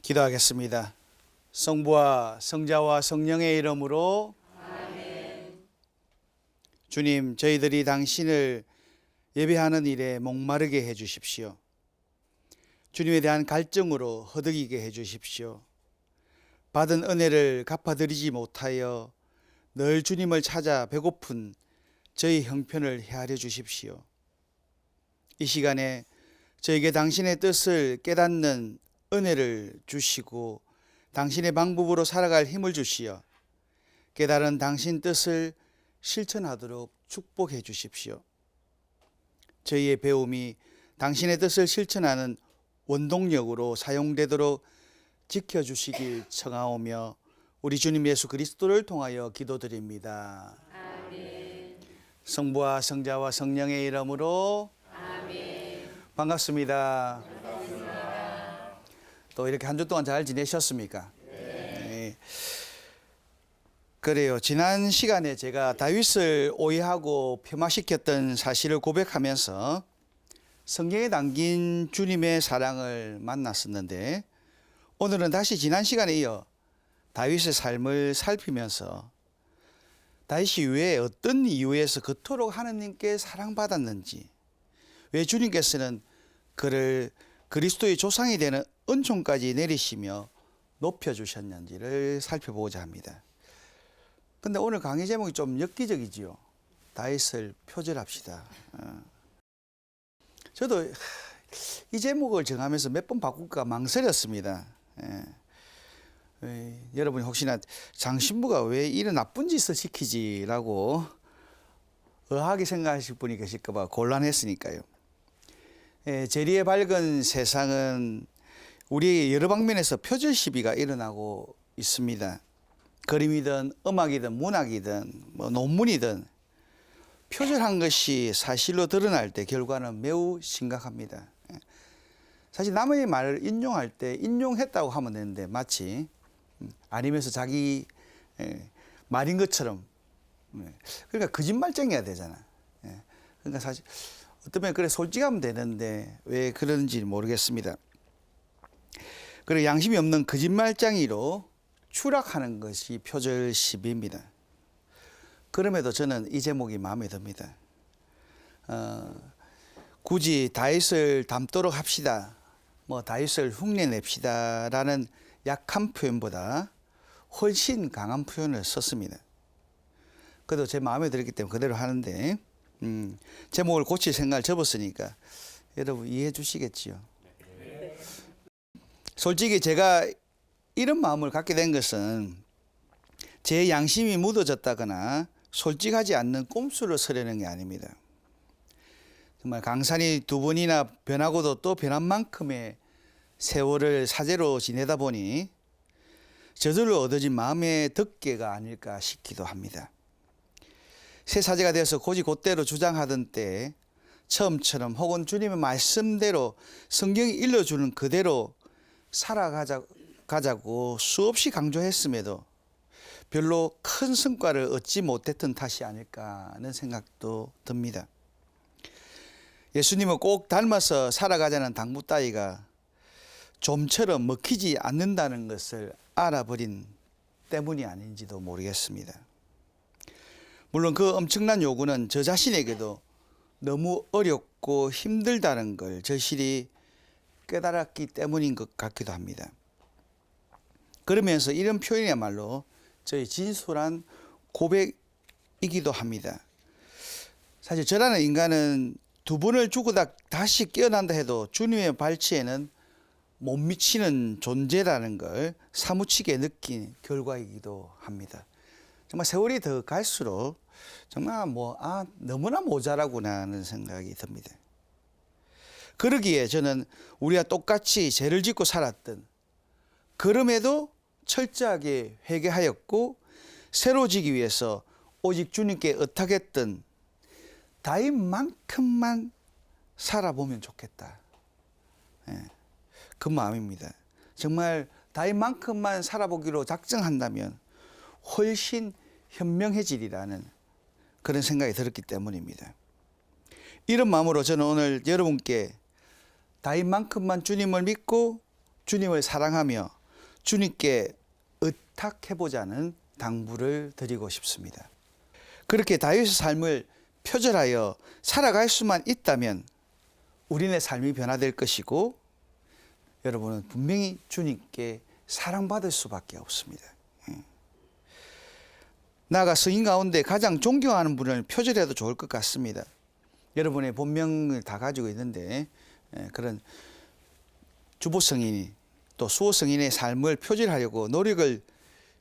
기도하겠습니다. 성부와 성자와 성령의 이름으로 아멘. 주님, 저희들이 당신을 예배하는 일에 목마르게 해 주십시오. 주님에 대한 갈증으로 허덕이게 해 주십시오. 받은 은혜를 갚아드리지 못하여 늘 주님을 찾아 배고픈 저희 형편을 헤아려 주십시오. 이 시간에 저에게 당신의 뜻을 깨닫는 은혜를 주시고 당신의 방법으로 살아갈 힘을 주시어 깨달은 당신 뜻을 실천하도록 축복해 주십시오. 저희의 배움이 당신의 뜻을 실천하는 원동력으로 사용되도록 지켜주시길 청하오며 우리 주님 예수 그리스도를 통하여 기도드립니다. 아멘. 성부와 성자와 성령의 이름으로 아멘. 반갑습니다. 또 이렇게 한 주 동안 잘 지내셨습니까? 네. 그래요. 지난 시간에 제가 다윗을 오해하고 폄하시켰던 사실을 고백하면서 성경에 담긴 주님의 사랑을 만났었는데 오늘은 다시 지난 시간에 이어 다윗의 삶을 살피면서 다윗이 왜 어떤 이유에서 그토록 하느님께 사랑받았는지, 왜 주님께서는 그를 그리스도의 조상이 되는 은총까지 내리시며 높여주셨는지를 살펴보고자 합니다. 근데 오늘 강의 제목이 좀 엽기적이지요. 다윗을 표절합시다. 저도 이 제목을 정하면서 몇 번 바꿀까 망설였습니다. 여러분이 혹시나 장신부가 왜 이런 나쁜 짓을 시키지라고 의아하게 생각하실 분이 계실까 봐 곤란했으니까요. 재리의 밝은 세상은 우리 여러 방면에서 표절 시비가 일어나고 있습니다. 그림이든 음악이든 문학이든 논문이든 표절한 것이 사실로 드러날 때 결과는 매우 심각합니다. 사실 남의 말을 인용할 때 인용했다고 하면 되는데 마치 아니면서 자기 말인 것처럼, 그러니까 거짓말쟁이가 되잖아. 그러니까 사실 어쩌면 그래 솔직하면 되는데 왜 그런지 모르겠습니다. 그리고 양심이 없는 거짓말쟁이로 추락하는 것이 표절 시비입니다. 그럼에도 저는 이 제목이 마음에 듭니다. 굳이 다윗을 닮도록 합시다, 다윗을 흉내냅시다라는 약한 표현보다 훨씬 강한 표현을 썼습니다. 그래도 제 마음에 들었기 때문에 그대로 하는데 제목을 고칠 생각을 접었으니까 여러분 이해해 주시겠지요. 솔직히 제가 이런 마음을 갖게 된 것은 제 양심이 묻어졌다거나 솔직하지 않는 꼼수를 서려는 게 아닙니다. 정말 강산이 두 번이나 변하고도 또 변한 만큼의 세월을 사제로 지내다 보니 저절로 얻어진 마음의 덮개가 아닐까 싶기도 합니다. 새 사제가 되어서 곧이곧대로 주장하던 때 처음처럼 혹은 주님의 말씀대로 성경이 일러주는 그대로 살아가자고 수없이 강조했음에도 별로 큰 성과를 얻지 못했던 탓이 아닐까 하는 생각도 듭니다. 예수님을 꼭 닮아서 살아가자는 당부 따위가 좀처럼 먹히지 않는다는 것을 알아버린 때문이 아닌지도 모르겠습니다. 물론 그 엄청난 요구는 저 자신에게도 너무 어렵고 힘들다는 걸 절실히 깨달았기 때문인 것 같기도 합니다. 그러면서 이런 표현이야말로 저희 진솔한 고백이기도 합니다. 사실 저라는 인간은 두 번을 죽어다 다시 깨어난다 해도 주님의 발치에는 못 미치는 존재라는 걸 사무치게 느낀 결과이기도 합니다. 정말 세월이 더 갈수록 정말 너무나 모자라구나 하는 생각이 듭니다. 그러기에 저는 우리가 똑같이 죄를 짓고 살았던, 그럼에도 철저하게 회개하였고 새로지기 위해서 오직 주님께 의탁했던 다윗만큼만 살아보면 좋겠다. 그 마음입니다. 정말 다윗만큼만 살아보기로 작정한다면 훨씬 현명해지리라는 그런 생각이 들었기 때문입니다. 이런 마음으로 저는 오늘 여러분께 다윗만큼만 주님을 믿고 주님을 사랑하며 주님께 의탁해보자는 당부를 드리고 싶습니다. 그렇게 다윗의 삶을 표절하여 살아갈 수만 있다면 우리네 삶이 변화될 것이고 여러분은 분명히 주님께 사랑받을 수밖에 없습니다. 나아가 성인 가운데 가장 존경하는 분을 표절해도 좋을 것 같습니다. 여러분의 본명을 다 가지고 있는데 그런 주보 성인이 또 수호 성인의 삶을 표절하려고 노력을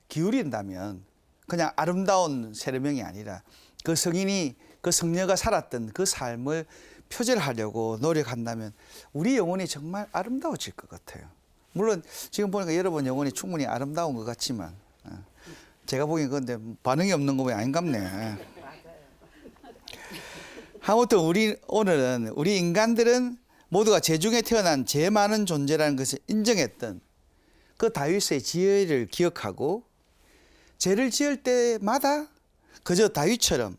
기울인다면 그냥 아름다운 세례명이 아니라 그 성인이 그 성녀가 살았던 그 삶을 표절하려고 노력한다면 우리 영혼이 정말 아름다워질 것 같아요. 물론 지금 보니까 여러분 영혼이 충분히 아름다운 것 같지만 제가 보기엔 그런데 반응이 없는 거 보니 아닌갑네. 아무튼 오늘은 우리 인간들은 모두가 죄중에 태어난 죄 많은 존재라는 것을 인정했던 그 다윗의 지혜를 기억하고 죄를 지을 때마다 그저 다윗처럼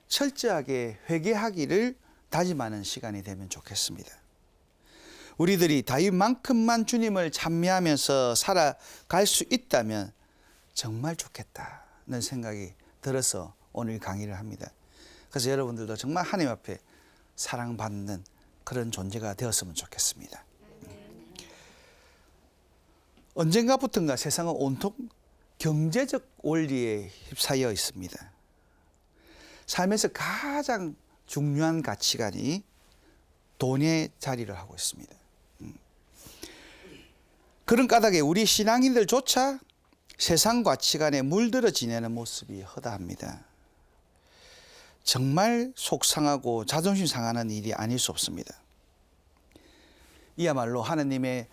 철저하게 회개하기를 다짐하는 시간이 되면 좋겠습니다. 우리들이 다윗만큼만 주님을 찬미하면서 살아갈 수 있다면 정말 좋겠다는 생각이 들어서 오늘 강의를 합니다. 그래서 여러분들도 정말 하나님 앞에 사랑받는 그런 존재가 되었으면 좋겠습니다. 언젠가부터인가 세상은 온통 경제적 원리에 휩싸여 있습니다. 삶에서 가장 중요한 가치관이 돈의 자리를 하고 있습니다. 그런 까닭에 우리 신앙인들조차 세상 가치관에 물들어 지내는 모습이 허다합니다. 정말 속상하고 자존심 상하는 일이 아닐 수 없습니다. 이야말로 하나님의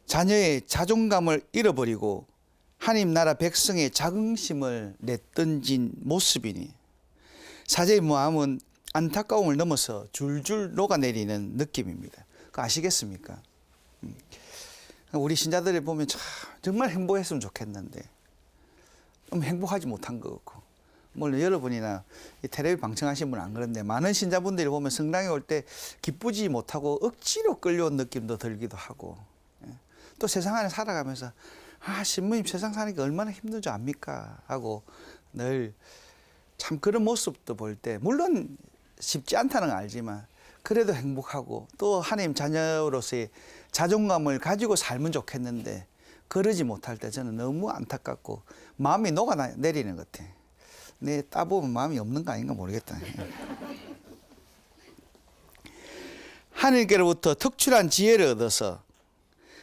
자녀의 자존감을 잃어버리고 하나님 나라 백성의 자긍심을 내던진 모습이니 사제의 마음은 안타까움을 넘어서 줄줄 녹아내리는 느낌입니다. 그거 아시겠습니까? 우리 신자들을 보면 정말 행복했으면 좋겠는데 너무 행복하지 못한 것 같고 물론 여러분이나 텔레비 방청하신 분은 안 그런데 많은 신자분들이 보면 성당에 올 때 기쁘지 못하고 억지로 끌려온 느낌도 들기도 하고 또 세상 안에 살아가면서 신부님 세상 사니까 얼마나 힘든 줄 압니까? 하고 늘 참 그런 모습도 볼 때 물론 쉽지 않다는 걸 알지만 그래도 행복하고 또 하나님 자녀로서의 자존감을 가지고 살면 좋겠는데 그러지 못할 때 저는 너무 안타깝고 마음이 녹아내리는 것 같아. 내 따보면 마음이 없는 거 아닌가 모르겠다. 하늘께로부터 특출한 지혜를 얻어서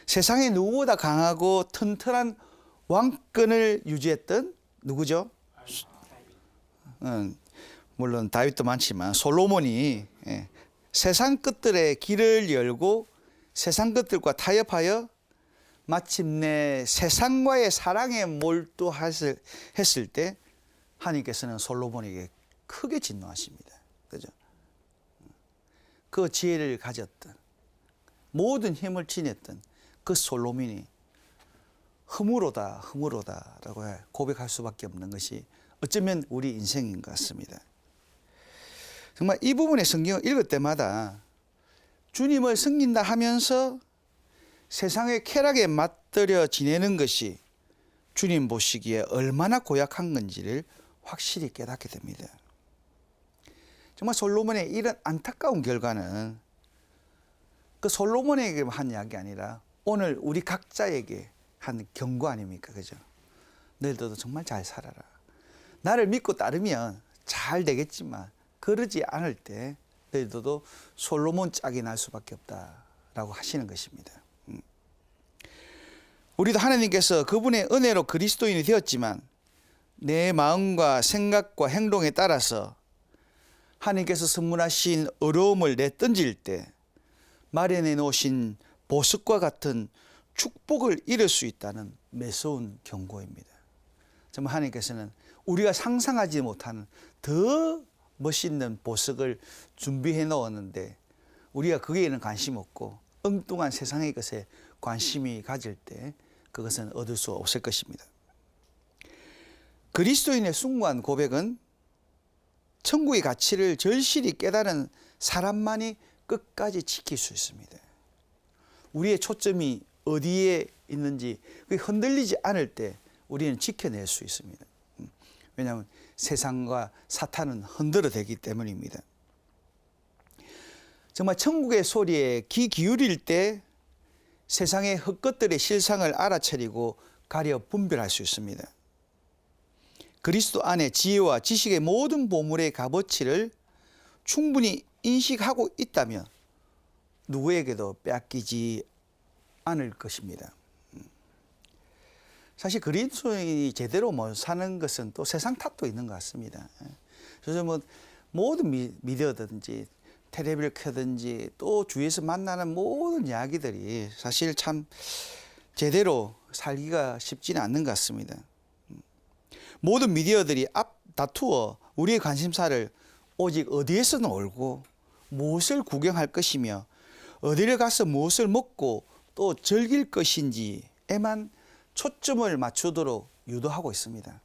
세상에 누구보다 강하고 튼튼한 왕권을 유지했던 누구죠? 물론 다윗도 많지만 솔로몬이 세상 끝들의 길을 열고 세상 것들과 타협하여 마침내 세상과의 사랑에 몰두했을 때 하나님께서는 솔로몬에게 크게 진노하십니다. 그죠? 그 지혜를 가졌던 모든 힘을 지녔던 그 솔로몬이 허무로다라고 고백할 수밖에 없는 것이 어쩌면 우리 인생인 것 같습니다. 정말 이 부분의 성경을 읽을 때마다 주님을 섬긴다 하면서 세상의 쾌락에 맞들여 지내는 것이 주님 보시기에 얼마나 고약한 건지를 확실히 깨닫게 됩니다. 정말 솔로몬의 이런 안타까운 결과는 그 솔로몬에게 한 이야기 아니라 오늘 우리 각자에게 한 경고 아닙니까? 그죠? 너희들도 정말 잘 살아라. 나를 믿고 따르면 잘 되겠지만 그러지 않을 때 너희들도 솔로몬 짝이 날 수밖에 없다라고 하시는 것입니다. 우리도 하나님께서 그분의 은혜로 그리스도인이 되었지만 내 마음과 생각과 행동에 따라서 하나님께서 선물하신 어려움을 내던질 때 마련해 놓으신 보석과 같은 축복을 잃을 수 있다는 매서운 경고입니다. 정말 하나님께서는 우리가 상상하지 못하는 더 멋있는 보석을 준비해 놓았는데 우리가 거기에는 관심 없고 엉뚱한 세상의 것에 관심이 가질 때 그것은 얻을 수 없을 것입니다. 그리스도인의 숭고한 고백은 천국의 가치를 절실히 깨달은 사람만이 끝까지 지킬 수 있습니다. 우리의 초점이 어디에 있는지 그게 흔들리지 않을 때 우리는 지켜낼 수 있습니다. 왜냐하면 세상과 사탄은 흔들어대기 때문입니다. 정말 천국의 소리에 귀 기울일 때 세상의 헛것들의 실상을 알아차리고 가려 분별할 수 있습니다. 그리스도 안에 지혜와 지식의 모든 보물의 값어치를 충분히 인식하고 있다면 누구에게도 빼앗기지 않을 것입니다. 사실 그리스도인이 제대로 못 사는 것은 또 세상 탓도 있는 것 같습니다. 그래서 뭐 모든 미디어든지 텔레비를 켜든지 또 주위에서 만나는 모든 이야기들이 사실 참 제대로 살기가 쉽지는 않는 것 같습니다. 모든 미디어들이 다투어 우리의 관심사를 오직 어디에서 놀고 무엇을 구경할 것이며 어디를 가서 무엇을 먹고 또 즐길 것인지에만 초점을 맞추도록 유도하고 있습니다.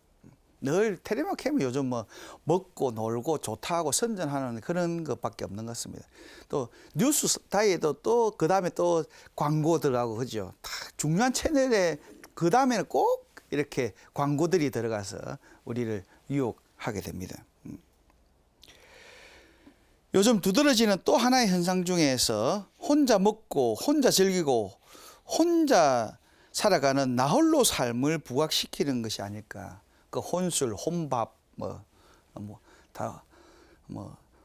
늘 텔레비만 켜면 요즘 뭐 먹고 놀고 좋다고 선전하는 그런 것밖에 없는 것 같습니다. 또 뉴스 다이에도 또 그 다음에 또 광고 들어가고 그죠. 다 중요한 채널에 그 다음에는 꼭 이렇게 광고들이 들어가서 우리를 유혹하게 됩니다. 요즘 두드러지는 또 하나의 현상 중에서 혼자 먹고 혼자 즐기고 혼자 살아가는 나홀로 삶을 부각시키는 것이 아닐까. 그 혼술, 혼밥, 다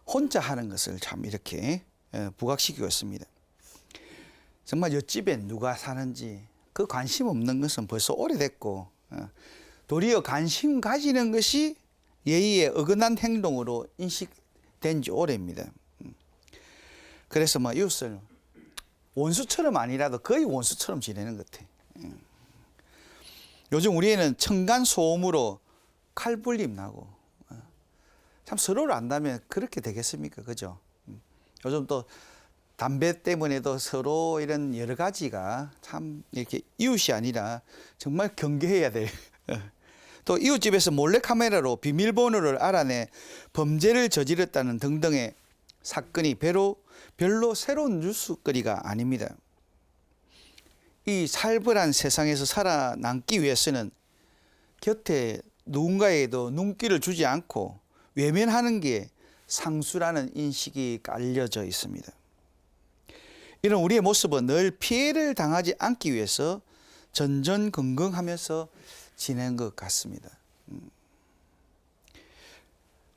혼자 하는 것을 참 이렇게 부각시키고 있습니다. 정말 옆집에 누가 사는지 그 관심 없는 것은 벌써 오래됐고 도리어 관심 가지는 것이 예의에 어긋난 행동으로 인식된 지 오래입니다. 그래서 이웃을 원수처럼 아니라도 거의 원수처럼 지내는 것 같아요. 요즘 우리에는 층간 소음으로 칼불림 나고 참 서로를 안다면 그렇게 되겠습니까? 그죠? 요즘 또 담배 때문에도 서로 이런 여러 가지가 참 이렇게 이웃이 아니라 정말 경계해야 될. 또 이웃집에서 몰래카메라로 비밀번호를 알아내 범죄를 저질렀다는 등등의 사건이 별로 새로운 뉴스거리가 아닙니다. 이 살벌한 세상에서 살아남기 위해서는 곁에 누군가에도 눈길을 주지 않고 외면하는 게 상수라는 인식이 깔려져 있습니다. 이런 우리의 모습은 늘 피해를 당하지 않기 위해서 전전긍긍하면서 지내는 것 같습니다.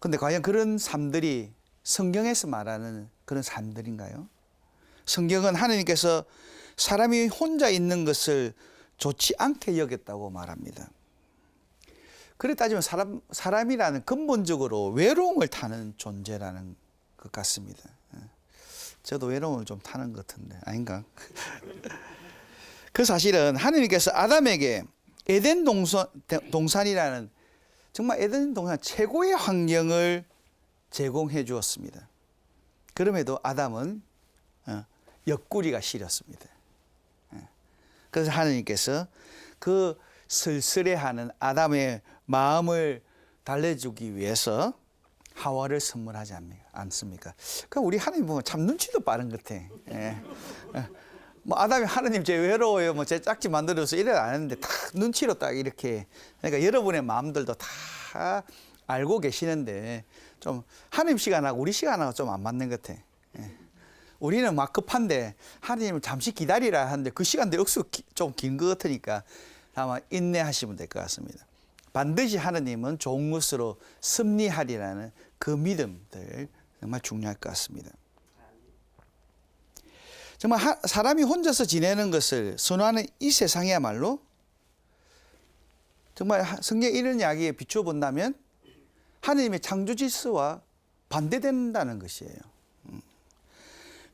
그런데 과연 그런 삶들이 성경에서 말하는 그런 삶들인가요? 성경은 하나님께서 사람이 혼자 있는 것을 좋지 않게 여겼다고 말합니다. 그래 따지면 사람이라는 근본적으로 외로움을 타는 존재라는 것 같습니다. 저도 외로움을 좀 타는 것 같은데 아닌가? 그 사실은 하나님께서 아담에게 에덴 동산이라는 정말 에덴 동산 최고의 환경을 제공해 주었습니다. 그럼에도 아담은 옆구리가 시렸습니다. 그래서 하나님께서 그 쓸쓸해하는 아담의 마음을 달래주기 위해서 하와를 선물하지 않습니까? 그 우리 하나님 보면 참 눈치도 빠른 것 같아. 아담이 하나님 제 외로워요, 제 짝지 만들어서 이래 안 했는데 딱 눈치로 딱 이렇게. 그러니까 여러분의 마음들도 다 알고 계시는데 좀 하나님 시간하고 우리 시간하고 좀 안 맞는 것 같아. 우리는 막 급한데 하나님을 잠시 기다리라 하는데 그 시간들이 억수 좀 긴 것 같으니까 아마 인내하시면 될 것 같습니다. 반드시 하나님은 좋은 것으로 승리하리라는 그 믿음들 정말 중요할 것 같습니다. 정말 사람이 혼자서 지내는 것을 선호하는 이 세상이야말로 정말 성경 이런 이야기에 비춰본다면 하나님의 창조 질서와 반대된다는 것이에요.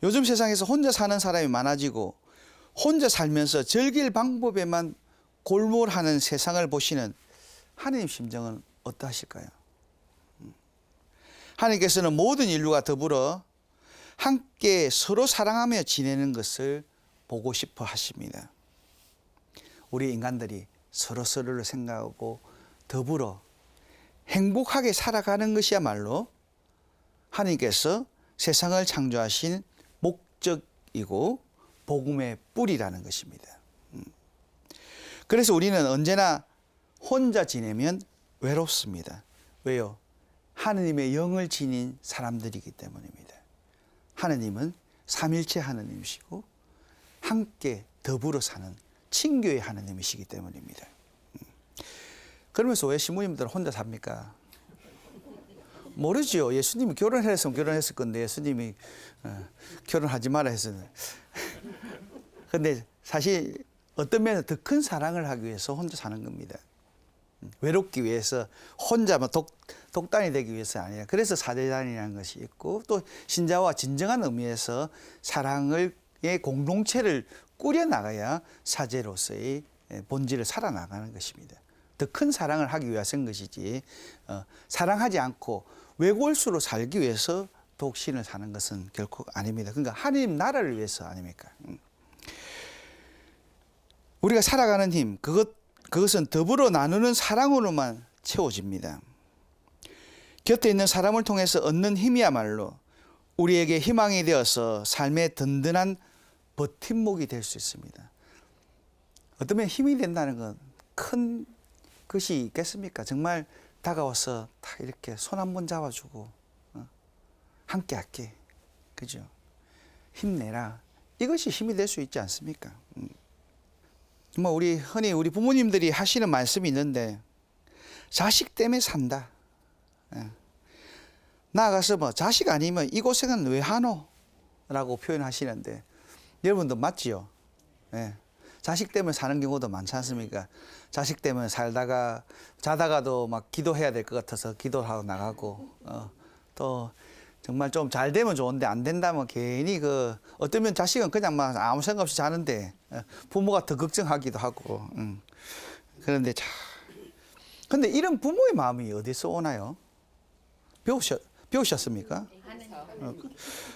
요즘 세상에서 혼자 사는 사람이 많아지고 혼자 살면서 즐길 방법에만 골몰하는 세상을 보시는 하나님 심정은 어떠하실까요? 하나님께서는 모든 인류가 더불어 함께 서로 사랑하며 지내는 것을 보고 싶어 하십니다. 우리 인간들이 서로서로를 생각하고 더불어 행복하게 살아가는 것이야말로 하나님께서 세상을 창조하신 목적이고 복음의 뿌리라는 것입니다. 그래서 우리는 언제나 혼자 지내면 외롭습니다. 왜요? 하느님의 영을 지닌 사람들이기 때문입니다. 하느님은 삼일체 하느님이시고 함께 더불어 사는 친교의 하느님이시기 때문입니다. 그러면서 왜 신부님들은 혼자 삽니까? 모르죠. 예수님이 결혼했으면 결혼했을 건데 예수님이 결혼하지 마라 했어요. 근데 사실 어떤 면에서 더 큰 사랑을 하기 위해서 혼자 사는 겁니다. 외롭기 위해서 혼자 독단이 되기 위해서 아니라 그래서 사제단이라는 것이 있고 또 신자와 진정한 의미에서 사랑의 공동체를 꾸려나가야 사제로서의 본질을 살아나가는 것입니다. 더 큰 사랑을 하기 위해서인 것이지 사랑하지 않고 외골수로 살기 위해서 독신을 사는 것은 결코 아닙니다. 그러니까 하나님 나라를 위해서 아닙니까? 우리가 살아가는 힘 그것은 더불어 나누는 사랑으로만 채워집니다. 곁에 있는 사람을 통해서 얻는 힘이야말로 우리에게 희망이 되어서 삶의 든든한 버팀목이 될 수 있습니다. 어쩌면 힘이 된다는 건 큰 것이 있겠습니까? 정말 다가와서 다 이렇게 손 한 번 잡아주고 함께 할게. 그죠? 힘내라. 이것이 힘이 될 수 있지 않습니까? 정말 흔히 우리 부모님들이 하시는 말씀이 있는데 자식 때문에 산다. 나아가서 뭐 자식 아니면 이 고생은 왜 하노? 라고 표현하시는데 여러분도 맞지요? 예. 자식 때문에 사는 경우도 많지 않습니까? 자식 때문에 살다가 자다가도 막 기도해야 될 것 같아서 기도하고 나가고 또 정말 좀 잘 되면 좋은데 안 된다면 괜히 어쩌면 자식은 그냥 막 아무 생각 없이 자는데 부모가 더 걱정하기도 하고 그런데 근데 이런 부모의 마음이 어디서 오나요? 배우셨습니까?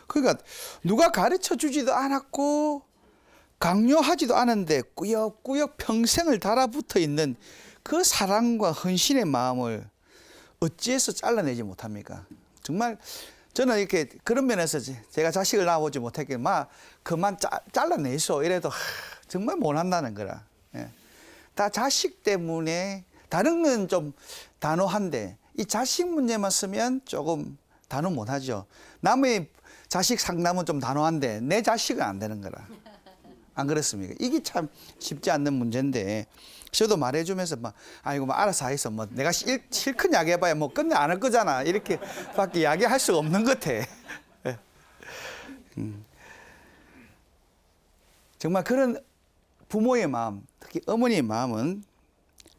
그러니까 누가 가르쳐 주지도 않았고 강요하지도 않은데 꾸역꾸역 평생을 달아붙어 있는 그 사랑과 헌신의 마음을 어찌해서 잘라내지 못합니까? 정말 저는 이렇게 그런 면에서 제가 자식을 낳아보지 못했기에 그만 잘라내소 이래도 정말 못한다는 거라. 예. 다 자식 때문에 다른 건 좀 단호한데 이 자식 문제만 쓰면 조금 단호 못하죠. 남의 자식 상담은 좀 단호한데 내 자식은 안 되는 거라. 안 그렇습니까? 이게 참 쉽지 않는 문제인데 저도 말해주면서 아이고 알아서 하겠어. 내가 실컷 이야기해봐야 끝내 안 할 거잖아. 이렇게밖에 이야기할 수가 없는 것 같아. 정말 그런 부모의 마음, 특히 어머니의 마음은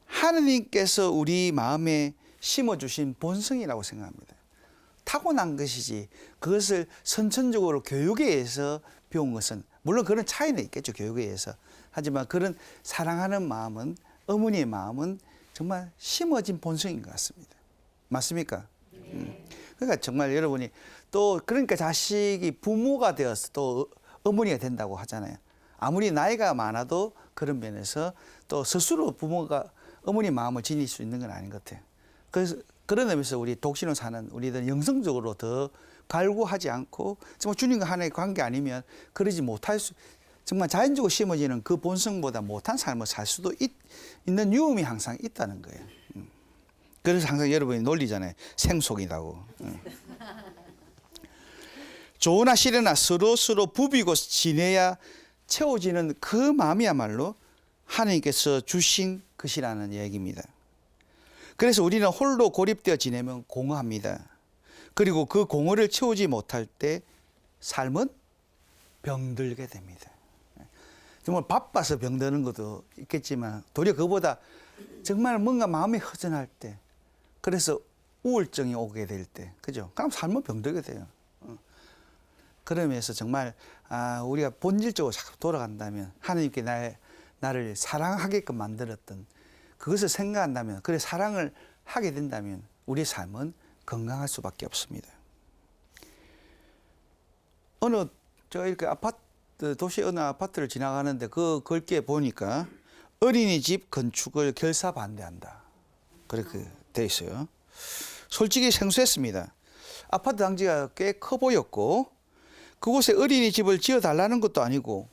하느님께서 우리 마음에 심어주신 본성이라고 생각합니다. 타고난 것이지 그것을 선천적으로 교육에 의해서 배운 것은 물론 그런 차이는 있겠죠. 교육에 의해서. 하지만 그런 사랑하는 마음은 어머니의 마음은 정말 심어진 본성인 것 같습니다. 맞습니까? 그러니까 정말 여러분이 또 그러니까 자식이 부모가 되어서 또 어머니가 된다고 하잖아요. 아무리 나이가 많아도 그런 면에서 또 스스로 부모가 어머니 마음을 지닐 수 있는 건 아닌 것 같아요. 그래서 그런 의미에서 우리 독신을 사는 우리들은 영성적으로 더 갈구하지 않고 정말 주님과 하나의 관계 아니면 그러지 못할 수 정말 자연적으로 심어지는 그 본성보다 못한 삶을 살 수도 있는 위험이 항상 있다는 거예요. 그래서 항상 여러분이 놀리잖아요. 생속이라고. 좋으나 싫으나 서로 부비고 지내야 채워지는 그 마음이야말로 하나님께서 주신 것이라는 얘기입니다. 그래서 우리는 홀로 고립되어 지내면 공허합니다. 그리고 그 공허를 채우지 못할 때 삶은 병들게 됩니다. 정말 바빠서 병드는 것도 있겠지만 도리어 그보다 정말 뭔가 마음이 허전할 때 그래서 우울증이 오게 될 때 그죠? 그럼 삶은 병들게 돼요. 그러면서 정말 우리가 본질적으로 자꾸 돌아간다면 하나님께 나를 사랑하게끔 만들었던 그것을 생각한다면 그래 사랑을 하게 된다면 우리의 삶은 건강할 수밖에 없습니다. 제가 이렇게 도시 어느 아파트를 지나가는데 그 글귀에 보니까 어린이집 건축을 결사 반대한다. 그렇게 돼 있어요. 솔직히 생소했습니다. 아파트 단지가 꽤 커 보였고 그곳에 어린이집을 지어달라는 것도 아니고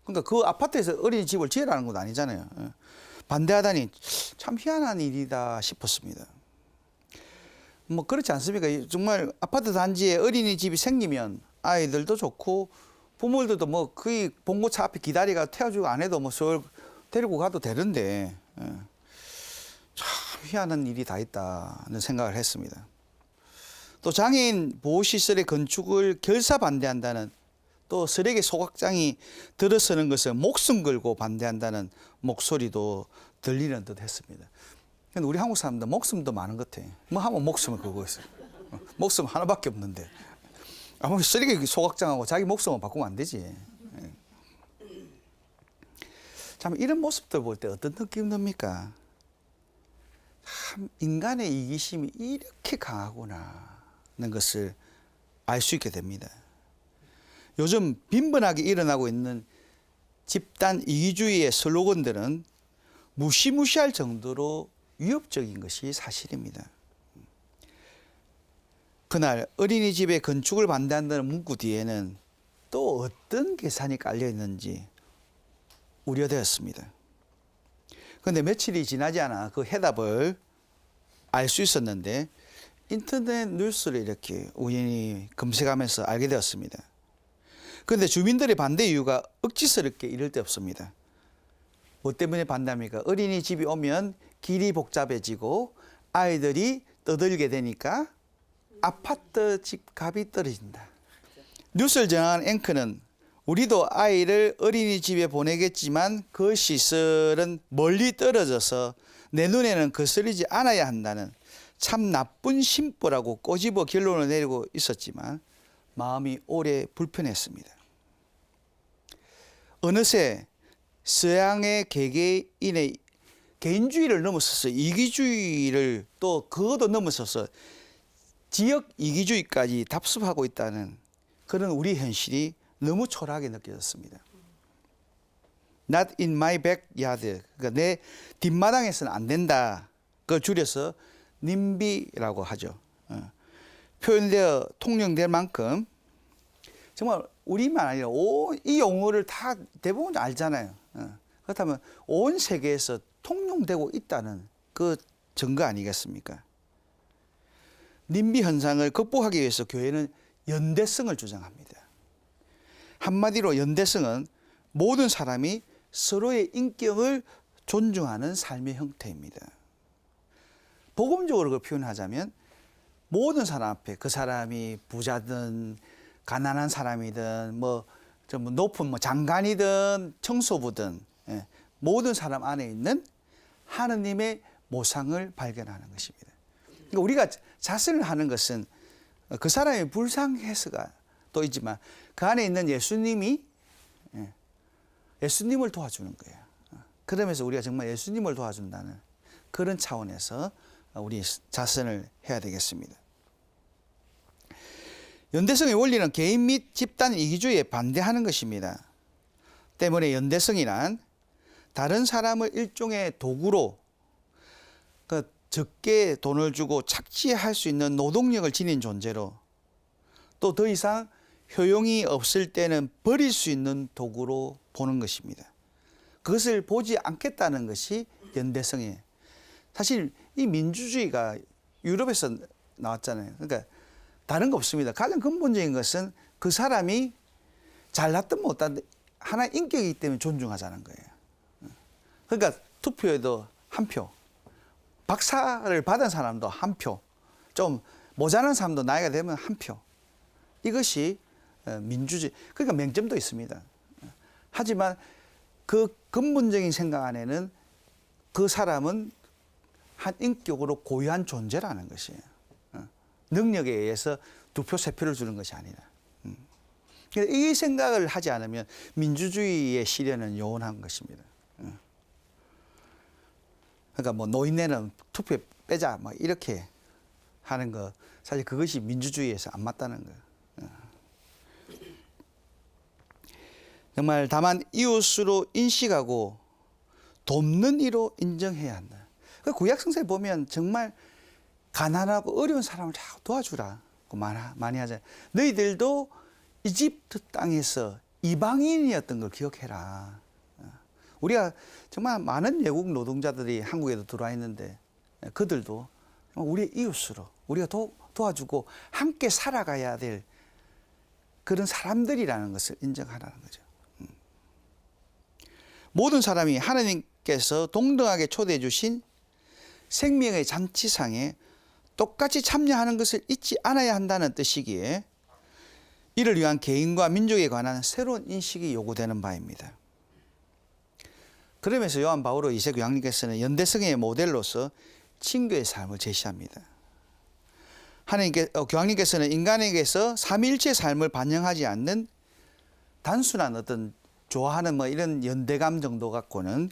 그러니까 그 아파트에서 어린이집을 지으라는 것도 아니잖아요. 반대하다니 참 희한한 일이다 싶었습니다. 뭐 그렇지 않습니까? 정말 아파트 단지에 어린이집이 생기면 아이들도 좋고 부모들도 뭐 거의 봉고차 앞에 기다리가 태워주고 안 해도 뭐 서울 데리고 가도 되는데 참 희한한 일이 다 있다는 생각을 했습니다. 또 장애인 보호시설의 건축을 결사 반대한다는, 또 쓰레기 소각장이 들어서는 것을 목숨 걸고 반대한다는 목소리도 들리는 듯 했습니다. 근데 우리 한국 사람들 목숨도 많은 것 같아. 뭐 하면 목숨을 걸고 있어요. 목숨 하나밖에 없는데. 아무리 쓰레기 소각장하고 자기 목숨을 바꾸면 안 되지. 참 이런 모습들 볼 때 어떤 느낌 듭니까? 참 인간의 이기심이 이렇게 강하구나 는 것을 알 수 있게 됩니다. 요즘 빈번하게 일어나고 있는 집단 이기주의의 슬로건들은 무시무시할 정도로 위협적인 것이 사실입니다. 그날 어린이집의 건축을 반대한다는 문구 뒤에는 또 어떤 계산이 깔려 있는지 우려되었습니다. 그런데 며칠이 지나지 않아 그 해답을 알 수 있었는데 인터넷 뉴스를 이렇게 우연히 검색하면서 알게 되었습니다. 그런데 주민들의 반대 이유가 억지스럽게 이럴 데 없습니다. 뭐 때문에 반대합니까? 어린이집이 오면 길이 복잡해지고 아이들이 떠들게 되니까 아파트 집값이 떨어진다. 뉴스를 전한 앵커는 우리도 아이를 어린이집에 보내겠지만 그 시설은 멀리 떨어져서 내 눈에는 거스르지 않아야 한다는 참 나쁜 심보라고 꼬집어 결론을 내리고 있었지만 마음이 오래 불편했습니다. 어느새 서양의 개개인의 개인주의를 넘어서서 이기주의를, 또 그것도 넘어서서 지역 이기주의까지 답습하고 있다는 그런 우리 현실이 너무 초라하게 느껴졌습니다. Not in my backyard. 그러니까 내 뒷마당에서는 안 된다. 그걸 줄여서 님비라고 하죠. 표현되어 통용될 만큼 정말 우리만 아니라 이 용어를 다 대부분 알잖아요. 그렇다면 온 세계에서 통용되고 있다는 그 증거 아니겠습니까? 님비 현상을 극복하기 위해서 교회는 연대성을 주장합니다. 한마디로 연대성은 모든 사람이 서로의 인격을 존중하는 삶의 형태입니다. 복음적으로 그걸 표현하자면 모든 사람 앞에, 그 사람이 부자든 가난한 사람이든 좀 높은 장관이든 청소부든 모든 사람 안에 있는 하느님의 모상을 발견하는 것입니다. 그러니까 우리가 자선을 하는 것은 그 사람의 불쌍해서가 또 있지만 그 안에 있는 예수님을 도와주는 거예요. 그러면서 우리가 정말 예수님을 도와준다는 그런 차원에서 우리 자선을 해야 되겠습니다. 연대성의 원리는 개인 및 집단 이기주의에 반대하는 것입니다. 때문에 연대성이란 다른 사람을 일종의 도구로, 적게 돈을 주고 착취할 수 있는 노동력을 지닌 존재로, 또 더 이상 효용이 없을 때는 버릴 수 있는 도구로 보는 것입니다. 그것을 보지 않겠다는 것이 연대성이에요. 사실 이 민주주의가 유럽에서 나왔잖아요. 그러니까 다른 거 없습니다. 가장 근본적인 것은 그 사람이 잘났든 못났든 하나의 인격이기 때문에 존중하자는 거예요. 그러니까 투표에도 한 표, 박사를 받은 사람도 한 표, 좀 모자란 사람도 나이가 되면 한 표. 이것이 민주주의. 그러니까 맹점도 있습니다. 하지만 그 근본적인 생각 안에는 그 사람은 한 인격으로 고유한 존재라는 것이에요. 능력에 의해서 두 표, 세 표를 주는 것이 아니라. 이 생각을 하지 않으면 민주주의의 시련은 요원한 것입니다. 그러니까 노인네는 투표 빼자 이렇게 하는 거, 사실 그것이 민주주의에서 안 맞다는 거예요. 정말 다만 이웃으로 인식하고 돕는 이로 인정해야 한다. 구약 성서에 보면 정말 가난하고 어려운 사람을 자꾸 도와주라고 많이 하잖아요. 너희들도 이집트 땅에서 이방인이었던 걸 기억해라. 우리가 정말 많은 외국 노동자들이 한국에도 들어와 있는데 그들도 우리의 이웃으로 우리가 도와주고 함께 살아가야 될 그런 사람들이라는 것을 인정하라는 거죠. 모든 사람이 하나님께서 동등하게 초대해 주신 생명의 잔치상에 똑같이 참여하는 것을 잊지 않아야 한다는 뜻이기에 이를 위한 개인과 민족에 관한 새로운 인식이 요구되는 바입니다. 그러면서 요한 바오로 2세 교황님께서는 연대성의 모델로서 친교의 삶을 제시합니다. 교황님께서는 인간에게서 삼위일체의 삶을 반영하지 않는 단순한 어떤 좋아하는 이런 연대감 정도 갖고는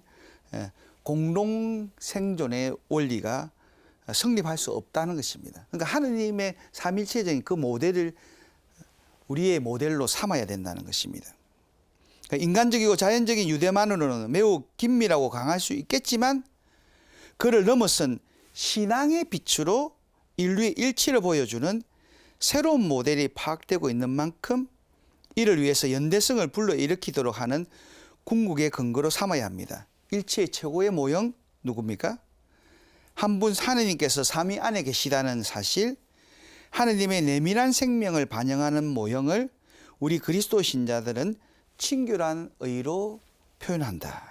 공동 생존의 원리가 성립할 수 없다는 것입니다. 그러니까 하느님의 삼일체적인 그 모델을 우리의 모델로 삼아야 된다는 것입니다. 그러니까 인간적이고 자연적인 유대만으로는 매우 긴밀하고 강할 수 있겠지만 그를 넘어선 신앙의 빛으로 인류의 일치를 보여주는 새로운 모델이 파악되고 있는 만큼 이를 위해서 연대성을 불러일으키도록 하는 궁극의 근거로 삼아야 합니다. 일체의 최고의 모형 누굽니까? 한 분 하느님께서 삼위 안에 계시다는 사실, 하느님의 내밀한 생명을 반영하는 모형을 우리 그리스도 신자들은 친교란 의로 표현한다.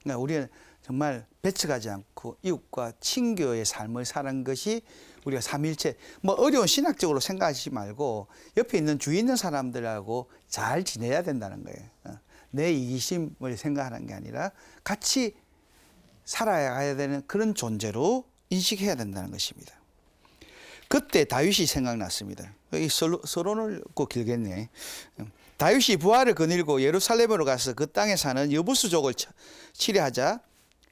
그러니까 우리는 정말 배척하지 않고 이웃과 친교의 삶을 사는 것이 우리가 삼일체 어려운 신학적으로 생각하지 말고 옆에 있는 주위 있는 사람들하고 잘 지내야 된다는 거예요. 내 이기심을 생각하는 게 아니라 같이 살아야 되는 그런 존재로 인식해야 된다는 것입니다. 그때 다윗이 생각났습니다. 이 서론을 꼭 길겠네. 다윗이 부하를 거닐고 예루살렘으로 가서 그 땅에 사는 여부수족을 치료하자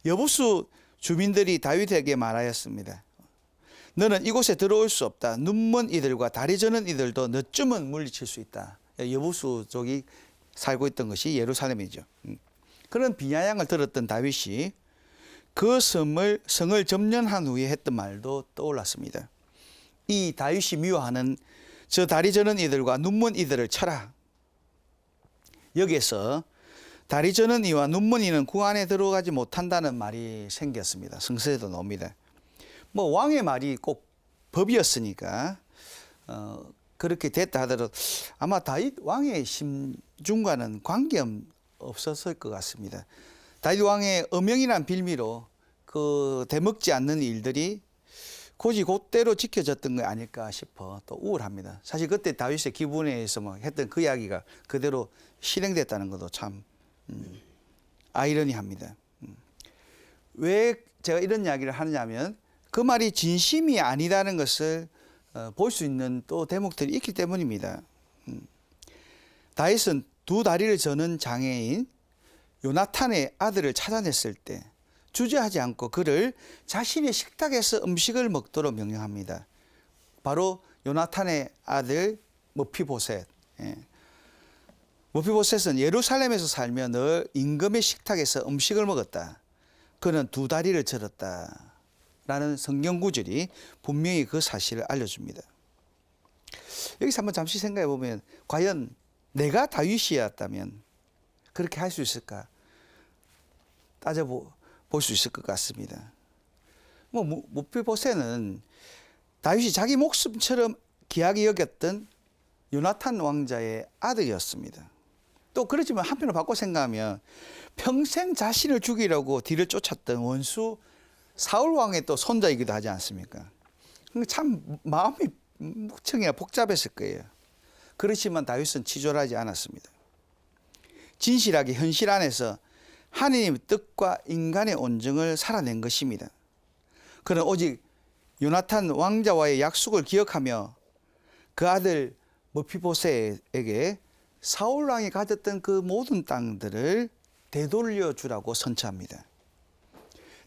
여부수 주민들이 다윗에게 말하였습니다. 너는 이곳에 들어올 수 없다. 눈먼 이들과 다리 저는 이들도 너쯤은 물리칠 수 있다. 여부수족이 살고 있던 것이 예루살렘이죠. 그런 비아냥을 들었던 다윗이 그 성을 점령한 후에 했던 말도 떠올랐습니다. 이 다윗이 미워하는 저 다리 저는 이들과 눈먼 이들을 쳐라. 여기에서 다리 저는 이와 눈먼 이는 구 안에 들어가지 못한다는 말이 생겼습니다. 성서에도 나옵니다. 왕의 말이 꼭 법이었으니까 그렇게 됐다 하더라도 아마 다윗 왕의 심중과는 관계없었을 것 같습니다. 다윗 왕의 엄명이란 빌미로 그 대먹지 않는 일들이 굳이 그대로 지켜졌던 거 아닐까 싶어 또 우울합니다. 사실 그때 다윗의 기분에서 했던 그 이야기가 그대로 실행됐다는 것도 참 아이러니합니다. 왜 제가 이런 이야기를 하느냐면 그 말이 진심이 아니다는 것을 볼 수 있는 또 대목들이 있기 때문입니다. 다윗은 두 다리를 저는 장애인 요나탄의 아들을 찾아냈을 때 주저하지 않고 그를 자신의 식탁에서 음식을 먹도록 명령합니다. 바로 요나탄의 아들 머피보셋. 머피보셋은 예루살렘에서 살며 늘 임금의 식탁에서 음식을 먹었다. 그는 두 다리를 절었다. 라는 성경 구절이 분명히 그 사실을 알려줍니다. 여기서 한번 잠시 생각해 보면 과연 내가 다윗이었다면 그렇게 할 수 있을까? 따져볼 수 있을 것 같습니다. 머피보셋은 다윗이 자기 목숨처럼 귀하게 여겼던 요나탄 왕자의 아들이었습니다. 또 그렇지만 한편으로 바꿔 생각하면 평생 자신을 죽이려고 뒤를 쫓았던 원수 사울 왕의 또 손자이기도 하지 않습니까? 참 마음이 무척이나 복잡했을 거예요. 그렇지만 다윗은 치졸하지 않았습니다. 진실하게 현실 안에서 하느님의 뜻과 인간의 온정을 살아낸 것입니다. 그는 오직 요나탄 왕자와의 약속을 기억하며 그 아들 머피보셋에게 사울 왕이 가졌던 그 모든 땅들을 되돌려 주라고 선처합니다.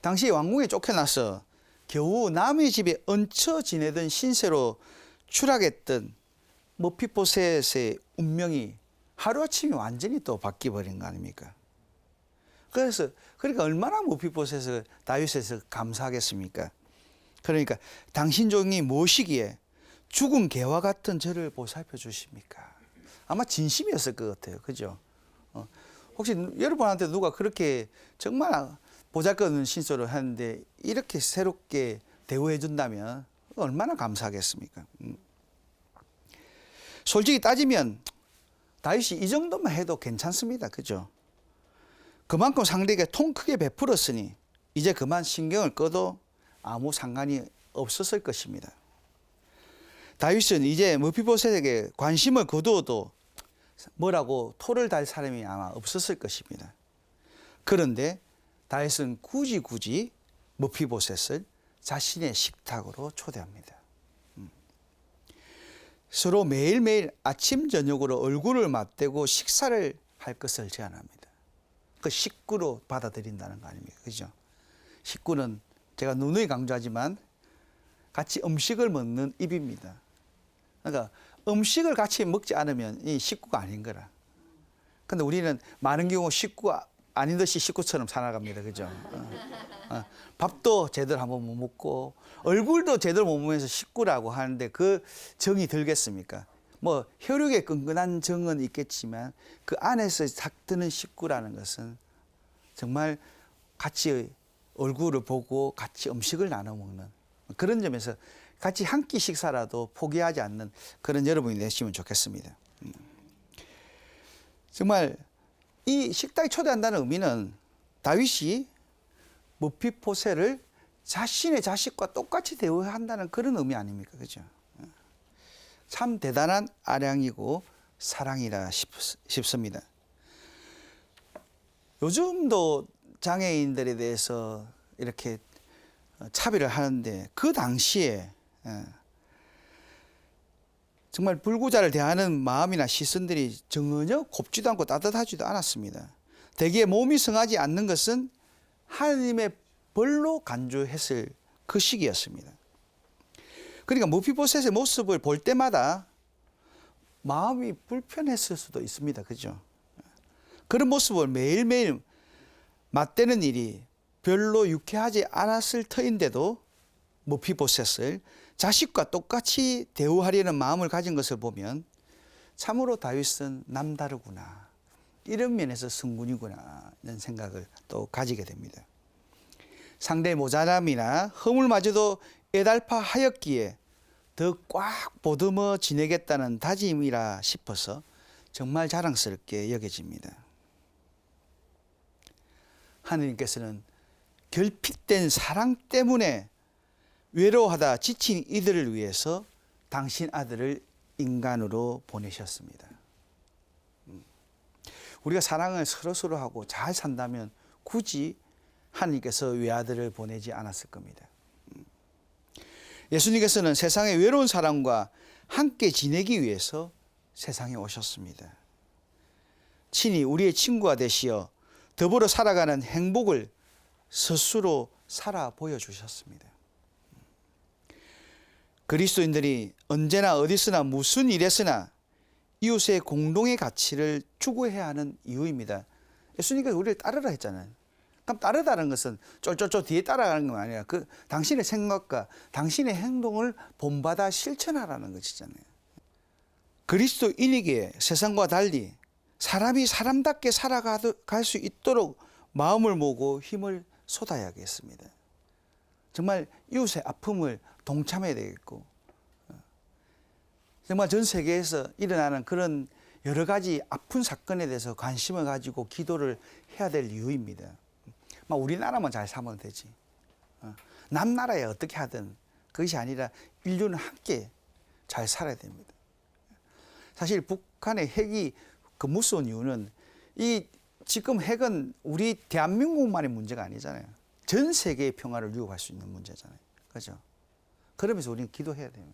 당시 왕궁에 쫓겨나서 겨우 남의 집에 얹혀 지내던 신세로 추락했던 머피보셋의 운명이 하루아침에 완전히 또 바뀌어버린 거 아닙니까? 그러니까 얼마나 머피보셋을 다윗에서 감사하겠습니까? 그러니까 당신 종이 무엇이기에 죽은 개와 같은 저를 보살펴 주십니까? 아마 진심이었을 것 같아요. 그죠? 혹시 여러분한테 누가 그렇게 정말 보잘것없는 신소를 하는데 이렇게 새롭게 대우해 준다면 얼마나 감사하겠습니까? 솔직히 따지면 다윗이 이 정도만 해도 괜찮습니다. 그죠? 그만큼 상대에게 통 크게 베풀었으니 이제 그만 신경을 꺼도 아무 상관이 없었을 것입니다. 다윗은 이제 무비보셋에게 관심을 거두어도 뭐라고 토를 달 사람이 아마 없었을 것입니다. 그런데 다윗은 굳이 무비보셋을 자신의 식탁으로 초대합니다. 서로 매일매일 아침 저녁으로 얼굴을 맞대고 식사를 할 것을 제안합니다. 그 식구로 받아들인다는 거 아닙니까? 그죠? 식구는 제가 누누이 강조하지만 같이 음식을 먹는 입입니다. 그러니까 음식을 같이 먹지 않으면 이 식구가 아닌 거라. 근데 우리는 많은 경우 식구 아닌 듯이 식구처럼 살아갑니다. 그죠? 밥도 제대로 한번 못 먹고 얼굴도 제대로 못 보면서 식구라고 하는데 그 정이 들겠습니까? 뭐 혈육의 끈끈한 정은 있겠지만 그 안에서 삭드는 식구라는 것은 정말 같이 얼굴을 보고 같이 음식을 나눠 먹는 그런 점에서 같이 한 끼 식사라도 포기하지 않는 그런 여러분이 되시면 좋겠습니다. 정말 이 식탁에 초대한다는 의미는 다윗이 무비보셋을 자신의 자식과 똑같이 대우한다는 그런 의미 아닙니까? 그죠? 참 대단한 아량이고 사랑이라 싶습니다. 요즘도 장애인들에 대해서 이렇게 차별을 하는데 그 당시에 정말 불구자를 대하는 마음이나 시선들이 전혀 곱지도 않고 따뜻하지도 않았습니다. 대개 몸이 성하지 않는 것은 하나님의 벌로 간주했을 그 시기였습니다. 그러니까 무비보셋의 모습을 볼 때마다 마음이 불편했을 수도 있습니다. 그죠? 그런 모습을 매일매일 맞대는 일이 별로 유쾌하지 않았을 터인데도 무비보셋을 자식과 똑같이 대우하려는 마음을 가진 것을 보면 참으로 다윗은 남다르구나. 이런 면에서 성군이구나 이런 생각을 또 가지게 됩니다. 상대의 모자람이나 허물마저도 애달파 하였기에 더 꽉 보듬어 지내겠다는 다짐이라 싶어서 정말 자랑스럽게 여겨집니다. 하느님께서는 결핍된 사랑 때문에 외로워하다 지친 이들을 위해서 당신 아들을 인간으로 보내셨습니다. 우리가 사랑을 서로 하고 잘 산다면 굳이 하나님께서 외아들을 보내지 않았을 겁니다. 예수님께서는 세상의 외로운 사람과 함께 지내기 위해서 세상에 오셨습니다. 친히 우리의 친구가 되시어 더불어 살아가는 행복을 스스로 살아 보여주셨습니다. 그리스도인들이 언제나 어디서나 무슨 일에서나 이웃의 공동의 가치를 추구해야 하는 이유입니다. 예수님께서 우리를 따르라 했잖아요. 그럼 따르다는 것은 쫄쫄쫄 뒤에 따라가는 건 아니라 그 당신의 생각과 당신의 행동을 본받아 실천하라는 것이잖아요. 그리스도인이기에 세상과 달리 사람이 사람답게 살아갈 수 있도록 마음을 모으고 힘을 쏟아야겠습니다. 정말 이웃의 아픔을 동참해야 되겠고 정말 전 세계에서 일어나는 그런 여러 가지 아픈 사건에 대해서 관심을 가지고 기도를 해야 될 이유입니다. 우리나라만 잘 살면 되지. 남나라에 어떻게 하든 그것이 아니라 인류는 함께 잘 살아야 됩니다. 사실 북한의 핵이 그 무서운 이유는 이 지금 핵은 우리 대한민국만의 문제가 아니잖아요. 전 세계의 평화를 위협할 수 있는 문제잖아요. 그렇죠? 그러면서 우리는 기도해야 돼요.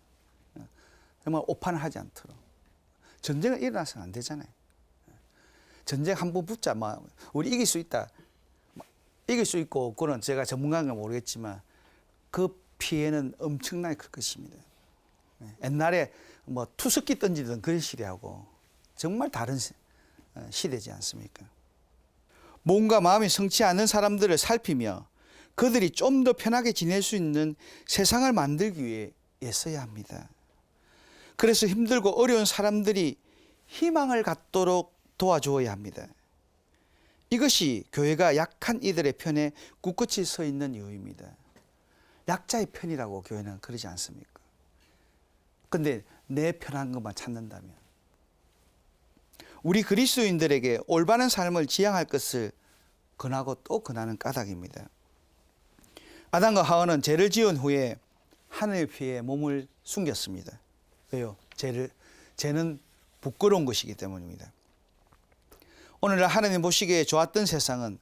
정말 오판을 하지 않도록. 전쟁은 일어나서는 안 되잖아요. 전쟁 한번 붙자, 우리 이길 수 있다. 이길 수 있고, 그건 제가 전문가인가 모르겠지만, 그 피해는 엄청나게 클 것입니다. 옛날에 투석기 던지던 그런 시대하고 정말 다른 시대지 않습니까? 몸과 마음이 성치 않은 사람들을 살피며 그들이 좀 더 편하게 지낼 수 있는 세상을 만들기 위해 애써야 합니다. 그래서 힘들고 어려운 사람들이 희망을 갖도록 도와주어야 합니다. 이것이 교회가 약한 이들의 편에 꿋꿋이 서 있는 이유입니다. 약자의 편이라고 교회는 그러지 않습니까? 근데 내 편한 것만 찾는다면 우리 그리스도인들에게 올바른 삶을 지향할 것을 권하고 또 권하는 까닭입니다. 아담과 하와는 죄를 지은 후에 하늘의 피에 몸을 숨겼습니다. 왜요? 죄는 부끄러운 것이기 때문입니다. 오늘날 하나님 보시기에 좋았던 세상은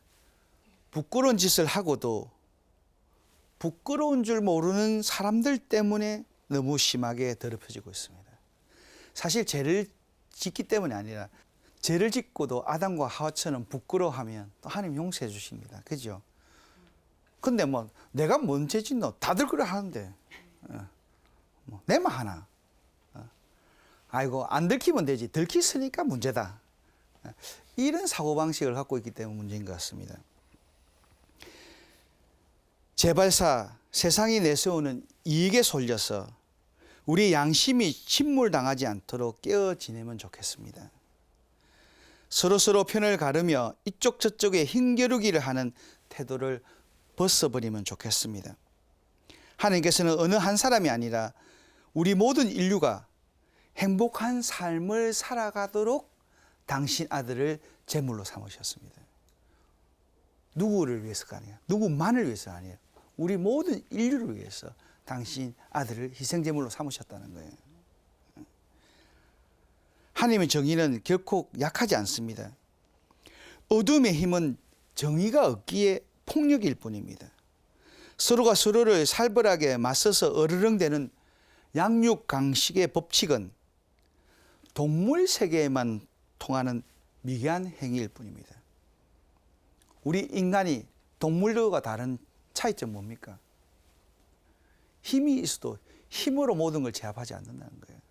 부끄러운 짓을 하고도 부끄러운 줄 모르는 사람들 때문에 너무 심하게 더럽혀지고 있습니다. 사실 죄를 짓기 때문이 아니라 죄를 짓고도 아담과 하와처럼 부끄러워하면 또 하나님 용서해 주십니다. 그죠? 근데 뭐 내가 뭔 죄 짓노? 다들 그래 하는데 뭐 내만 하나? 아이고 안 들키면 되지. 들키으니까 문제다. 이런 사고방식을 갖고 있기 때문에 문제인 것 같습니다. 재발사, 세상이 내세우는 이익에 쏠려서 우리 양심이 침몰당하지 않도록 깨어 지내면 좋겠습니다. 서로 편을 가르며 이쪽 저쪽에 힘겨루기를 하는 태도를 벗어버리면 좋겠습니다. 하나님께서는 어느 한 사람이 아니라 우리 모든 인류가 행복한 삶을 살아가도록 당신 아들을 제물로 삼으셨습니다. 누구를 위해서가 아니에요. 누구만을 위해서가 아니에요. 우리 모든 인류를 위해서 당신 아들을 희생제물로 삼으셨다는 거예요. 하나님의 정의는 결코 약하지 않습니다. 어둠의 힘은 정의가 없기에 폭력일 뿐입니다. 서로가 서로를 살벌하게 맞서서 어르렁대는 양육강식의 법칙은 동물 세계에만 통하는 미개한 행위일 뿐입니다. 우리 인간이 동물들과 다른 차이점 뭡니까? 힘이 있어도 힘으로 모든 걸 제압하지 않는다는 거예요.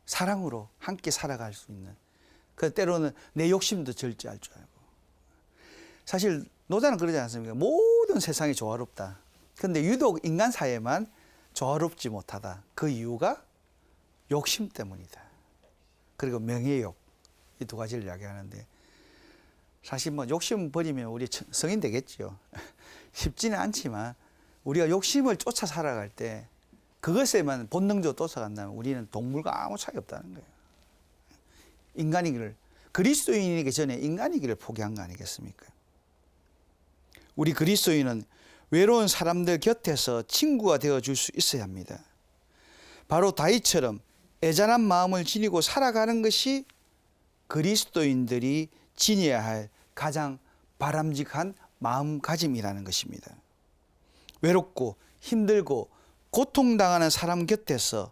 사랑으로 함께 살아갈 수 있는. 그 때로는 내 욕심도 절제할 줄 알고. 사실 노자는 그러지 않습니까? 모든 세상이 조화롭다. 그런데 유독 인간 사회만 조화롭지 못하다. 그 이유가 욕심 때문이다. 그리고 명예욕. 이 두 가지를 이야기하는데 사실 뭐 욕심 버리면 우리 성인 되겠죠. 쉽지는 않지만 우리가 욕심을 쫓아 살아갈 때 그것에만 본능적으로 쫓아간다면 우리는 동물과 아무 차이 없다는 거예요. 인간이기를, 그리스도인이기 전에 인간이기를 포기한 거 아니겠습니까? 우리 그리스도인은 외로운 사람들 곁에서 친구가 되어줄 수 있어야 합니다. 바로 다윗처럼 애잔한 마음을 지니고 살아가는 것이 그리스도인들이 지녀야 할 가장 바람직한 마음가짐이라는 것입니다. 외롭고 힘들고 고통당하는 사람 곁에서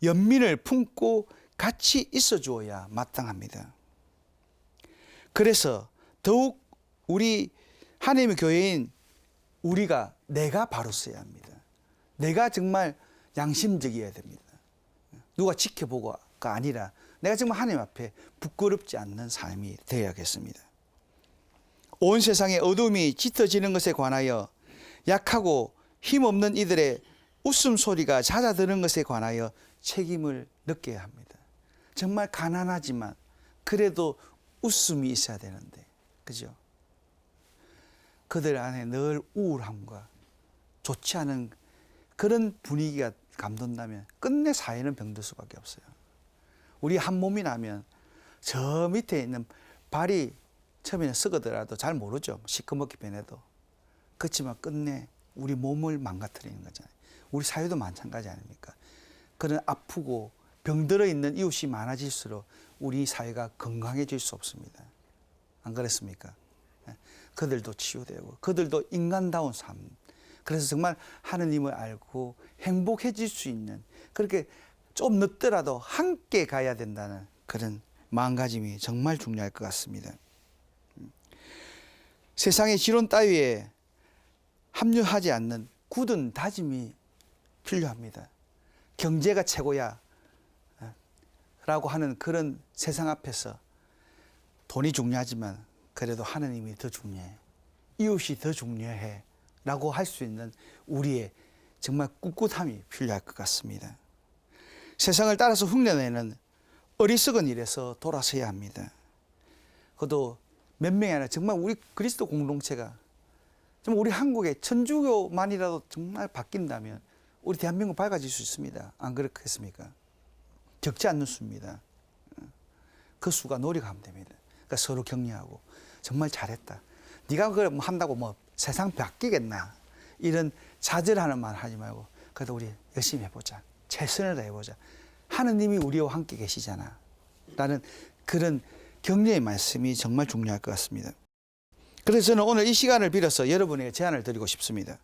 연민을 품고 같이 있어 주어야 마땅합니다. 그래서 더욱 우리 하나님의 교회인 우리가 내가 바로 써야 합니다. 내가 정말 양심적이어야 됩니다. 누가 지켜보고가 아니라 내가 정말 하나님 앞에 부끄럽지 않는 삶이 되어야겠습니다. 온 세상의 어둠이 짙어지는 것에 관하여 약하고 힘없는 이들의 웃음소리가 잦아드는 것에 관하여 책임을 느껴야 합니다. 정말 가난하지만 그래도 웃음이 있어야 되는데, 그죠? 그들 안에 늘 우울함과 좋지 않은 그런 분위기가 감돈다면 끝내 사회는 병들 수밖에 없어요. 우리 한 몸이 나면 저 밑에 있는 발이 처음에는 썩어더라도 잘 모르죠. 시커멓게 변해도. 그렇지만 끝내 우리 몸을 망가뜨리는 거잖아요. 우리 사회도 마찬가지 아닙니까? 그런 아프고 병들어 있는 이웃이 많아질수록 우리 사회가 건강해질 수 없습니다. 안 그렇습니까? 그들도 치유되고 그들도 인간다운 삶. 그래서 정말 하느님을 알고 행복해질 수 있는, 그렇게 좀 늦더라도 함께 가야 된다는 그런 마음가짐이 정말 중요할 것 같습니다. 세상의 지론 따위에 합류하지 않는 굳은 다짐이 필요합니다. 경제가 최고야 라고 하는 그런 세상 앞에서 돈이 중요하지만 그래도 하느님이 더 중요해, 이웃이 더 중요해 라고 할 수 있는 우리의 정말 꿋꿋함이 필요할 것 같습니다. 세상을 따라서 흉내내는 어리석은 일에서 돌아서야 합니다. 그것도 몇 명이 아니라 정말 우리 그리스도 공동체가 정말 우리 한국의 천주교만이라도 정말 바뀐다면 우리 대한민국 밝아질 수 있습니다. 안 그렇겠습니까? 적지 않는 수입니다. 그 수가 노력하면 됩니다. 그러니까 서로 격려하고 정말 잘했다. 네가 그걸 뭐 한다고 뭐 세상 바뀌겠나 이런 좌절하는 말 하지 말고 그래도 우리 열심히 해보자. 최선을 다해보자. 하느님이 우리와 함께 계시잖아. 라는 그런 격려의 말씀이 정말 중요할 것 같습니다. 그래서 저는 오늘 이 시간을 빌어서 여러분에게 제안을 드리고 싶습니다.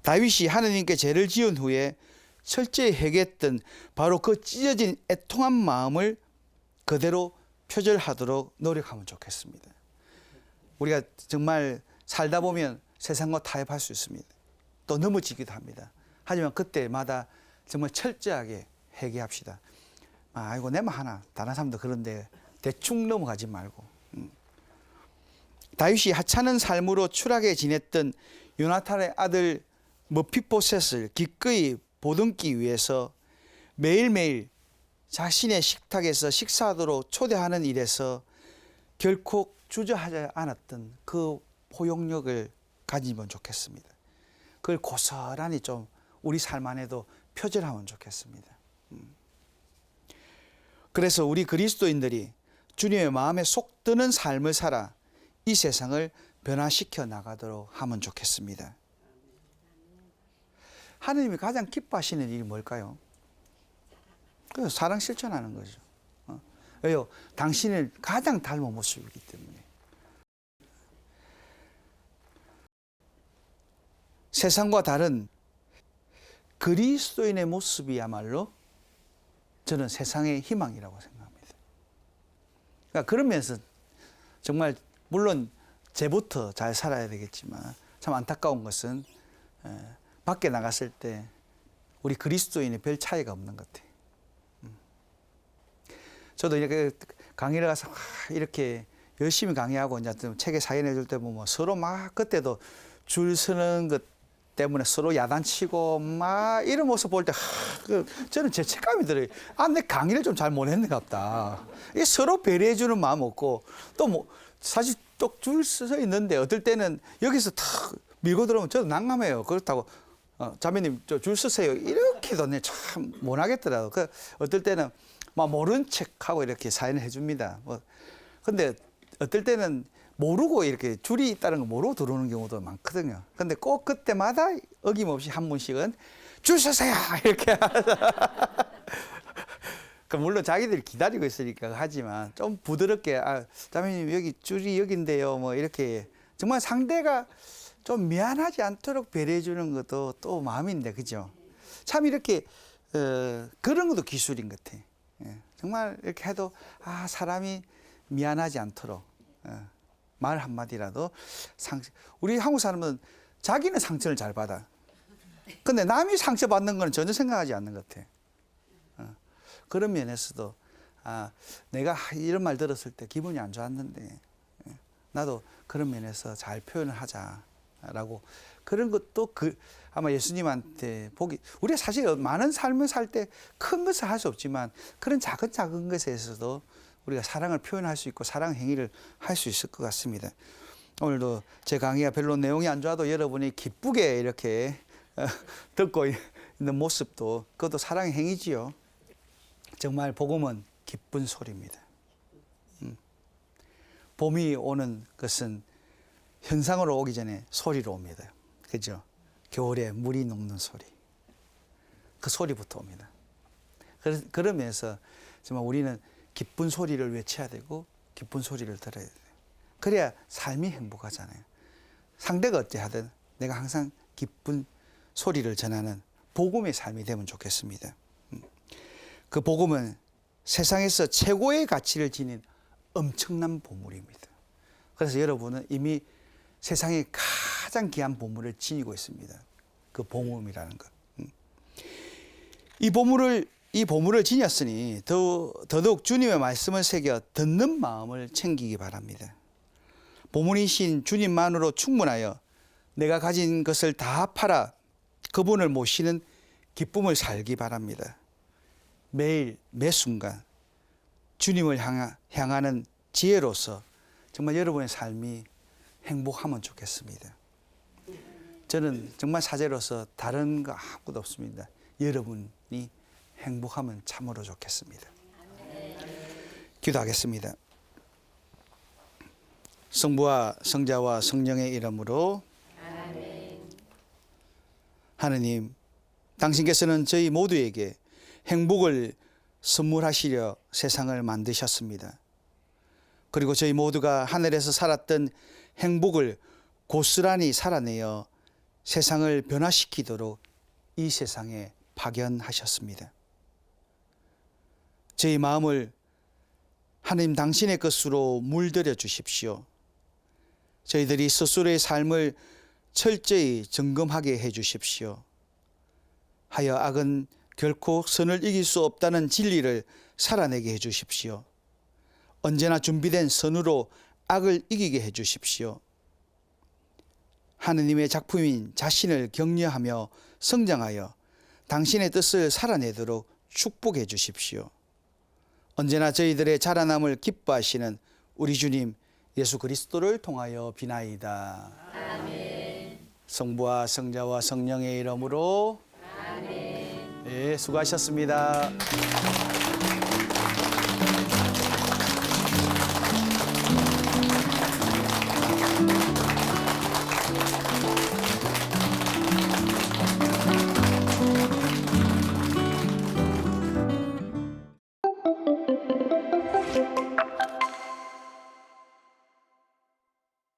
다윗이 하느님께 죄를 지은 후에 철저히 회개했던 바로 그 찢어진 애통한 마음을 그대로 표절하도록 노력하면 좋겠습니다. 우리가 정말 살다 보면 세상과 타협할 수 있습니다. 또 넘어지기도 합니다. 하지만 그때마다 정말 철저하게 회개합시다. 아이고 내만 하나 다른 사람도 그런데 대충 넘어가지 말고. 다윗이 하찮은 삶으로 추락해 지냈던 요나탄의 아들 머피보셋을 기꺼이 보듬기 위해서 매일매일 자신의 식탁에서 식사하도록 초대하는 일에서 결코 주저하지 않았던 그 포용력을 가지면 좋겠습니다. 그걸 고스란히 좀 우리 삶 안에도 표절하면 좋겠습니다. 그래서 우리 그리스도인들이 주님의 마음에 속 드는 삶을 살아 이 세상을 변화시켜 나가도록 하면 좋겠습니다. 하느님이 가장 기뻐하시는 일이 뭘까요? 그 사랑 실천하는 거죠. 왜요? 당신을 가장 닮은 모습이기 때문에. 세상과 다른 그리스도인의 모습이야말로 저는 세상의 희망이라고 생각합니다. 그러니까 그런 면에서 정말 물론 죄부터 잘 살아야 되겠지만 참 안타까운 것은 밖에 나갔을 때 우리 그리스도인이 별 차이가 없는 것 같아요. 저도 이렇게 강의를 가서 이렇게 열심히 강의하고 이제 책에 사인해 줄 때 보면 서로 막 그때도 줄 서는 것 때문에 서로 야단치고 막 이런 모습 볼 때 저는 죄책감이 들어요. 내 강의를 좀 잘 못했는가 보다. 이게 서로 배려해 주는 마음 없고 또 뭐 사실 쭉 줄 서 있는데 어떨 때는 여기서 탁 밀고 들어오면 저도 난감해요. 그렇다고 자매님 저 줄 서세요. 이렇게도 참 못하겠더라고요. 그 어떨 때는 막 모른 척하고 이렇게 사인을 해줍니다. 근데 어떨 때는 모르고 이렇게 줄이 있다는 거 모르고 들어오는 경우도 많거든요. 근데 꼭 그때마다 어김없이 한 분씩은 줄 서세요 이렇게 물론 자기들이 기다리고 있으니까 하지만 좀 부드럽게 자매님 여기 줄이 여긴데요 뭐 이렇게 정말 상대가 좀 미안하지 않도록 배려해 주는 것도 또 마음인데 그죠? 참 이렇게 그런 것도 기술인 것 같아. 정말 이렇게 해도 사람이 미안하지 않도록 말 한마디라도 우리 한국 사람은 자기는 상처를 잘 받아. 근데 남이 상처 받는 건 전혀 생각하지 않는 것 같아. 그런 면에서도 내가 이런 말 들었을 때 기분이 안 좋았는데 나도 그런 면에서 잘 표현을 하자라고 그런 것도 아마 예수님한테 우리가 사실 많은 삶을 살 때 큰 것을 할 수 없지만 그런 작은 것에서도 우리가 사랑을 표현할 수 있고 사랑 행위를 할 수 있을 것 같습니다. 오늘도 제 강의가 별로 내용이 안 좋아도 여러분이 기쁘게 이렇게 듣고 있는 모습도 그것도 사랑의 행위지요. 정말 복음은 기쁜 소리입니다. 봄이 오는 것은 현상으로 오기 전에 소리로 옵니다. 그죠? 겨울에 물이 녹는 소리. 그 소리부터 옵니다. 그러면서 정말 우리는 기쁜 소리를 외쳐야 되고 기쁜 소리를 들어야 돼요. 그래야 삶이 행복하잖아요. 상대가 어찌하든 내가 항상 기쁜 소리를 전하는 복음의 삶이 되면 좋겠습니다. 그 복음은 세상에서 최고의 가치를 지닌 엄청난 보물입니다. 그래서 여러분은 이미 세상에 가장 귀한 보물을 지니고 있습니다. 그 복음이라는 것. 이 보물을 지녔으니 더더욱 주님의 말씀을 새겨 듣는 마음을 챙기기 바랍니다. 보물이신 주님만으로 충분하여 내가 가진 것을 다 팔아 그분을 모시는 기쁨을 살기 바랍니다. 매일 매 순간 주님을 향하는 지혜로서 정말 여러분의 삶이 행복하면 좋겠습니다. 저는 정말 사제로서 다른 거 아무것도 없습니다. 여러분이 행복하면 참으로 좋겠습니다. 기도하겠습니다. 성부와 성자와 성령의 이름으로 하느님, 당신께서는 저희 모두에게 행복을 선물하시려 세상을 만드셨습니다. 그리고 저희 모두가 하늘에서 살았던 행복을 고스란히 살아내어 세상을 변화시키도록 이 세상에 파견하셨습니다. 저희 마음을 하나님 당신의 것으로 물들여 주십시오. 저희들이 스스로의 삶을 철저히 점검하게 해 주십시오. 하여 악은 결코 선을 이길 수 없다는 진리를 살아내게 해 주십시오. 언제나 준비된 선으로 악을 이기게 해 주십시오. 하느님의 작품인 자신을 격려하며 성장하여 당신의 뜻을 살아내도록 축복해 주십시오. 언제나 저희들의 자라남을 기뻐하시는 우리 주님 예수 그리스도를 통하여 비나이다. 아멘. 성부와 성자와 성령의 이름으로 아멘. 네, 수고하셨습니다.